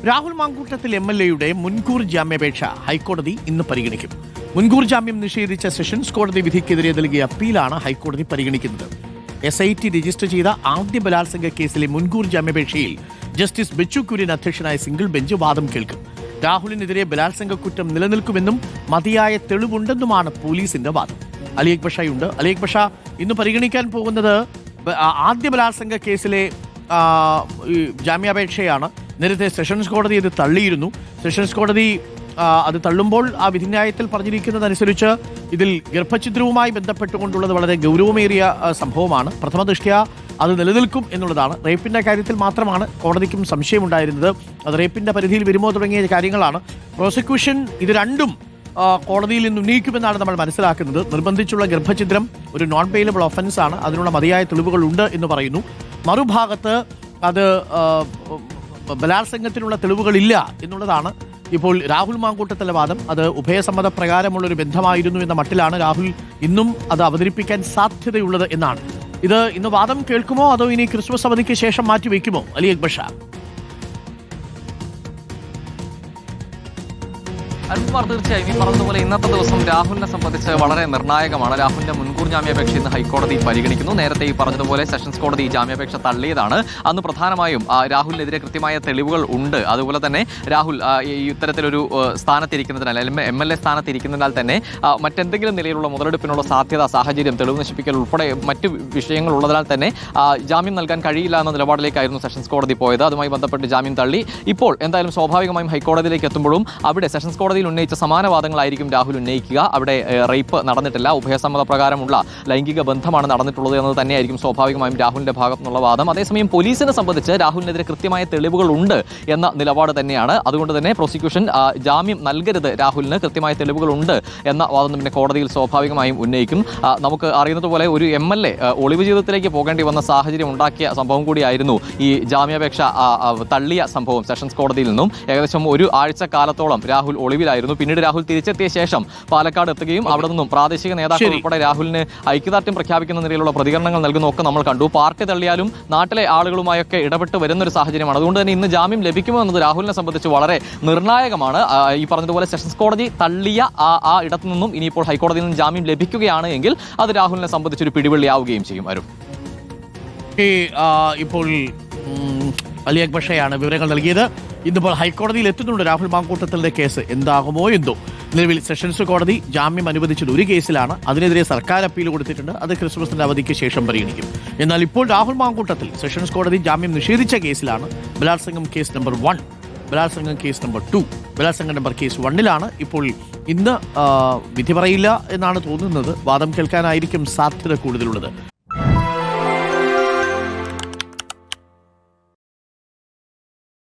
രാഹുൽ മാങ്കൂട്ടത്തിൽ MLA-യുടെ മുൻകൂർ ജാമ്യാപേക്ഷ ഹൈക്കോടതി ഇന്ന് പരിഗണിക്കും. മുൻകൂർ ജാമ്യം നിഷേധിച്ച സെഷൻസ് കോടതി വിധിക്കെതിരെ നൽകിയ അപ്പീലാണ് ഹൈക്കോടതി പരിഗണിക്കുന്നത്. SIT രജിസ്റ്റർ ചെയ്ത ആദ്യ ബലാത്സംഗ കേസിലെ മുൻകൂർ ജാമ്യാപേക്ഷയിൽ ജസ്റ്റിസ് ബെച്ചു കുര്യൻ അധ്യക്ഷനായ സിംഗിൾ ബെഞ്ച് വാദം കേൾക്കും. രാഹുലിനെതിരെ ബലാത്സംഗ കുറ്റം നിലനിൽക്കുമെന്നും മതിയായ തെളിവുണ്ടെന്നുമാണ് പോലീസിന്റെ വാദം. അലി അക്ബർ ഷായുണ്ട്. അലി അക്ബർ ഷാ, ഇന്ന് പരിഗണിക്കാൻ പോകുന്നത് ആദ്യ ബലാത്സംഗ കേസിലെ ജാമ്യാപേക്ഷയാണ്. നേരത്തെ സെഷൻസ് കോടതി ഇത് തള്ളിയിരുന്നു. സെഷൻസ് കോടതി അത് തള്ളുമ്പോൾ ആ വിധിന്യായത്തിൽ പറഞ്ഞിരിക്കുന്നതനുസരിച്ച് ഇതിൽ ഗർഭഛിദ്രവുമായി ബന്ധപ്പെട്ടുകൊണ്ടുള്ളത് വളരെ ഗൗരവമേറിയ സംഭവമാണ്. പ്രഥമ ദൃഷ്ട്യാ അത് നിലനിൽക്കും എന്നുള്ളതാണ്. റേപ്പിന്റെ കാര്യത്തിൽ മാത്രമാണ് കോടതിക്കും സംശയമുണ്ടായിരുന്നത്. അത് റേപ്പിന്റെ പരിധിയിൽ വരുമോ തുടങ്ങിയ കാര്യങ്ങളാണ്. പ്രോസിക്യൂഷൻ ഇത് രണ്ടും കോടതിയിൽ നിന്ന് ഉന്നയിക്കുമെന്നാണ് നമ്മൾ മനസ്സിലാക്കുന്നത്. നിർബന്ധിച്ചുള്ള ഗർഭഛിദ്രം ഒരു നോൺ ബെയിലബിൾ ഒഫൻസ് ആണ്. അതിനുള്ള മതിയായ തെളിവുകളുണ്ട് എന്ന് പറയുന്നു. മറുഭാഗത്ത് അത് ബലാത്സംഗത്തിനുള്ള തെളിവുകളില്ല എന്നുള്ളതാണ് ഇപ്പോൾ രാഹുൽ മാങ്കൂട്ടത്തിലെ വാദം. അത് ഉഭയസമ്മത പ്രകാരമുള്ളൊരു ബന്ധമായിരുന്നു എന്ന മട്ടിലാണ് രാഹുൽ ഇന്നും അത് അവതരിപ്പിക്കാൻ സാധ്യതയുള്ളത് എന്നാണ്. ഇത് ഇന്ന് വാദം കേൾക്കുമോ അതോ ഇനി ക്രിസ്മസ് അവധിക്ക് ശേഷം മാറ്റിവെക്കുമോ അലി അക്ബർ ഷാ? അരുൺകുമാർ, തീർച്ചയായും ഈ പറഞ്ഞതുപോലെ ഇന്നത്തെ ദിവസം രാഹുലിനെ സംബന്ധിച്ച് വളരെ നിർണായകമാണ്. രാഹുലിന്റെ മുൻകൂർ ജാമ്യാപേക്ഷ ഇന്ന് ഹൈക്കോടതി പരിഗണിക്കുന്നു. നേരത്തെ ഈ പറഞ്ഞതുപോലെ സെഷൻസ് കോടതി ഈ ജാമ്യാപേക്ഷ തള്ളിയതാണ്. അന്ന് പ്രധാനമായും രാഹുലിനെതിരെ കൃത്യമായ തെളിവുകൾ ഉണ്ട്. അതുപോലെ തന്നെ രാഹുൽ ഈ ഇത്തരത്തിലൊരു സ്ഥാനത്തിരിക്കുന്നതിനാൽ MLA സ്ഥാനത്തിരിക്കുന്നതിനാൽ തന്നെ മറ്റെന്തെങ്കിലും നിലയിലുള്ള മുതലെടുപ്പിനുള്ള സാധ്യത, സാഹചര്യം, തെളിവ് നശിപ്പിക്കൽ ഉൾപ്പെടെ മറ്റ് വിഷയങ്ങൾ ഉള്ളതിനാൽ തന്നെ ജാമ്യം നൽകാൻ കഴിയില്ല എന്ന നിലപാടിലേക്കായിരുന്നു സെഷൻസ് കോടതി പോയത്. അതുമായി ബന്ധപ്പെട്ട് ജാമ്യം തള്ളി. ഇപ്പോൾ എന്തായാലും സ്വാഭാവികമായും ഹൈക്കോടതിയിലേക്ക് എത്തുമ്പോഴും അവിടെ സെഷൻസ് കോടതി ഉന്നയിച്ച സമാന വാദങ്ങളായിരിക്കും രാഹുൽ ഉന്നയിക്കുക. അവിടെ റേപ്പ് നടന്നിട്ടില്ല, ഉഭയസമ്മത പ്രകാരമുള്ള ലൈംഗിക ബന്ധമാണ് നടന്നിട്ടുള്ളത് എന്നത് തന്നെയായിരിക്കും സ്വാഭാവികമായും രാഹുലിന്റെ ഭാഗത്തു നിന്നുള്ള വാദം. അതേസമയം പോലീസിനെ സംബന്ധിച്ച് രാഹുലിനെതിരെ കൃത്യമായ തെളിവുകൾ ഉണ്ട് എന്ന നിലപാട് തന്നെയാണ്. അതുകൊണ്ട് തന്നെ പ്രോസിക്യൂഷൻ ജാമ്യം നൽകരുത്, രാഹുലിന് കൃത്യമായ തെളിവുകൾ ഉണ്ട് എന്ന വാദം പിന്നെ കോടതിയിൽ സ്വാഭാവികമായും ഉന്നയിക്കും. നമുക്ക് അറിയുന്നതുപോലെ ഒരു MLA ഒളിവ് ജീവിതത്തിലേക്ക് പോകേണ്ടി വന്ന സാഹചര്യം ഉണ്ടാക്കിയ സംഭവം കൂടിയായിരുന്നു ഈ ജാമ്യാപേക്ഷ തള്ളിയ സംഭവം. സെഷൻസ് കോടതിയിൽ നിന്നും ഏകദേശം ഒരു ആഴ്ച കാലത്തോളം രാഹുൽ ഒളിവിലായിരുന്നു. പിന്നീട് രാഹുൽ തിരിച്ചെത്തിയ ശേഷം പാലക്കാട് എത്തുകയും അവിടെ നിന്നും പ്രാദേശിക നേതാക്കൾ ഉൾപ്പെടെ രാഹുലിന് ഐക്യദാർഢ്യം പ്രഖ്യാപിക്കുന്ന നിലയിലുള്ള പ്രതികരണങ്ങൾ നൽകുന്നതൊക്കെ നമ്മൾ കണ്ടു. പാർട്ടി തള്ളിയാലും നാട്ടിലെ ആളുകളുമായൊക്കെ ഇടപെട്ട് വരുന്നൊരു സാഹചര്യമാണ്. അതുകൊണ്ട് തന്നെ ഇന്ന് ജാമ്യം ലഭിക്കുമോ എന്നത് രാഹുലിനെ സംബന്ധിച്ച് വളരെ നിർണായകമാണ്. ഈ പറഞ്ഞതുപോലെ സെഷൻസ് കോടതി തള്ളിയ ആ ഇടത്തു നിന്നും ഇനിയിപ്പോൾ ഹൈക്കോടതിയിൽ നിന്നും ജാമ്യം ലഭിക്കുകയാണ് എങ്കിൽ അത് രാഹുലിനെ സംബന്ധിച്ചൊരു പിടിവള്ളിയാവുകയും ചെയ്യും. വരും ഇപ്പോൾ അലി അക്ബർ ഷായാണ് വിവരങ്ങൾ നൽകിയത്. ഇന്നിപ്പോൾ ഹൈക്കോടതിയിൽ എത്തുന്നുണ്ട് രാഹുൽ മാങ്കൂട്ടത്തിലെ കേസ്. എന്താകുമോ എന്തോ. നിലവിൽ സെഷൻസ് കോടതി ജാമ്യം അനുവദിച്ചത് ഒരു കേസിലാണ്. അതിനെതിരെ സർക്കാർ അപ്പീൽ കൊടുത്തിട്ടുണ്ട്. അത് ക്രിസ്മസിന്റെ അവധിക്ക് ശേഷം പരിഗണിക്കും. എന്നാൽ ഇപ്പോൾ രാഹുൽ മാങ്കൂട്ടത്തിൽ സെഷൻസ് കോടതി ജാമ്യം നിഷേധിച്ച കേസിലാണ്. ബലാത്സംഗം കേസ് നമ്പർ 1, ബലാത്സംഗം കേസ് നമ്പർ 2, ബലാത്സംഗം നമ്പർ കേസ് 1-ലാണ്. ഇപ്പോൾ ഇന്ന് വിധി പറയില്ല എന്നാണ് തോന്നുന്നത്. വാദം കേൾക്കാനായിരിക്കും സാധ്യത കൂടുതലുള്ളത്.